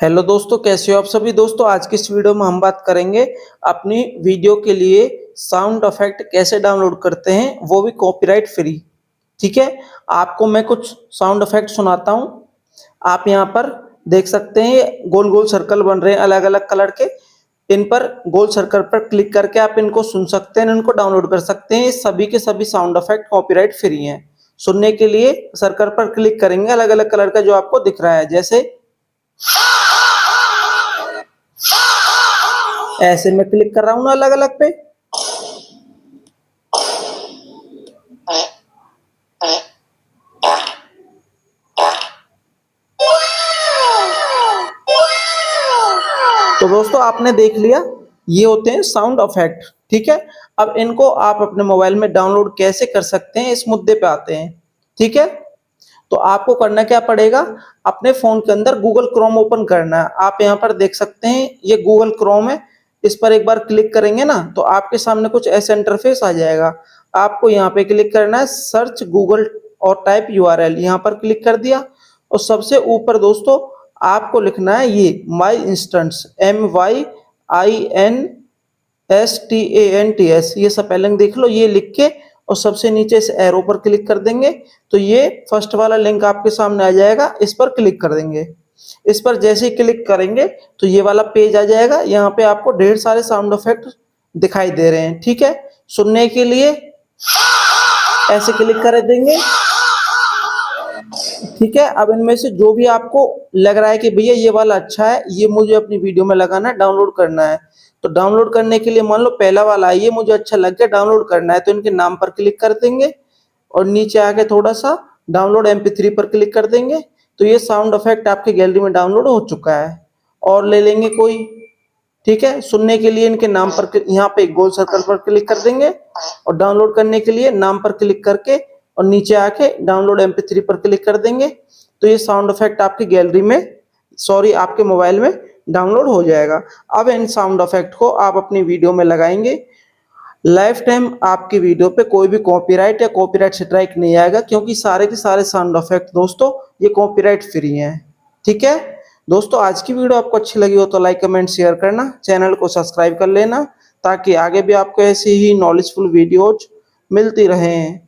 Hello दोस्तों, कैसे हो आप सभी। दोस्तों आज की इस वीडियो में हम बात करेंगे अपनी वीडियो के लिए साउंड इफेक्ट कैसे डाउनलोड करते हैं, वो भी कॉपीराइट फ्री। ठीक है, आपको मैं कुछ साउंड इफेक्ट सुनाता हूं। आप यहां पर देख सकते हैं गोल गोल सर्कल बन रहे हैं अलग अलग कलर के। इन पर गोल सर्कल पर क्लिक करके आप इनको सुन सकते हैं, इनको डाउनलोड कर सकते हैं। सभी के सभी साउंड इफेक्ट कॉपीराइट फ्री हैं। सुनने के लिए सर्कल पर क्लिक करेंगे अलग अलग कलर का जो आपको दिख रहा है, जैसे ऐसे मैं क्लिक कर रहा हूं ना अलग अलग पे। तो दोस्तों आपने देख लिया, ये होते हैं साउंड इफेक्ट। ठीक है, अब इनको आप अपने मोबाइल में डाउनलोड कैसे कर सकते हैं, इस मुद्दे पे आते हैं। ठीक है, तो आपको करना क्या पड़ेगा, अपने फोन के अंदर गूगल क्रोम ओपन करना है। आप यहाँ पर देख सकते हैं ये गूगल क्रोम है। इस पर एक बार क्लिक करेंगे ना तो आपके सामने कुछ ऐसा इंटरफेस आ जाएगा। आपको यहाँ पे क्लिक करना है सर्च गूगल और टाइप यूआरएल। यहाँ पर क्लिक कर दिया और सबसे ऊपर दोस्तों आपको लिखना है ये माई इंस्टेंट्स, MYINSTANTS। ये स्पेलिंग देख लो, ये लिख के और सबसे नीचे इस एरो पर क्लिक कर देंगे तो ये फर्स्ट वाला लिंक आपके सामने आ जाएगा। इस पर क्लिक कर देंगे। इस पर जैसे ही क्लिक करेंगे तो ये वाला पेज आ जाएगा। यहाँ पे आपको ढेर सारे साउंड इफेक्ट दिखाई दे रहे हैं। ठीक है, सुनने के लिए ऐसे क्लिक कर देंगे। ठीक है, अब इनमें से जो भी आपको लग रहा है कि भैया ये वाला अच्छा है, ये मुझे अपनी वीडियो में लगाना है, डाउनलोड करना है, तो डाउनलोड करने के लिए मान लो पहला वाला है, ये मुझे अच्छा लग गया, डाउनलोड करना है, तो इनके नाम पर क्लिक कर देंगे और नीचे आके थोड़ा सा डाउनलोड MP3 पर क्लिक कर देंगे तो ये साउंड इफेक्ट आपके गैलरी में डाउनलोड हो चुका है। और ले लेंगे कोई। ठीक है, सुनने के लिए इनके नाम पर यहाँ पे एक गोल सर्कल पर क्लिक कर देंगे और डाउनलोड करने के लिए नाम पर क्लिक करके और नीचे आके डाउनलोड MP3 पर क्लिक कर देंगे तो ये साउंड इफेक्ट आपकी गैलरी में आपके मोबाइल में डाउनलोड हो जाएगा। अब इन साउंड इफेक्ट को आप अपनी वीडियो में लगाएंगे, लाइफ टाइम आपकी वीडियो पे कोई भी कॉपीराइट या कॉपीराइट स्ट्राइक नहीं आएगा, क्योंकि सारे के सारे साउंड इफेक्ट दोस्तों ये कॉपीराइट फ्री हैं। ठीक है दोस्तों, आज की वीडियो आपको अच्छी लगी हो तो लाइक कमेंट शेयर करना, चैनल को सब्सक्राइब कर लेना ताकि आगे भी आपको ऐसी ही नॉलेजफुल वीडियोज मिलती रहें।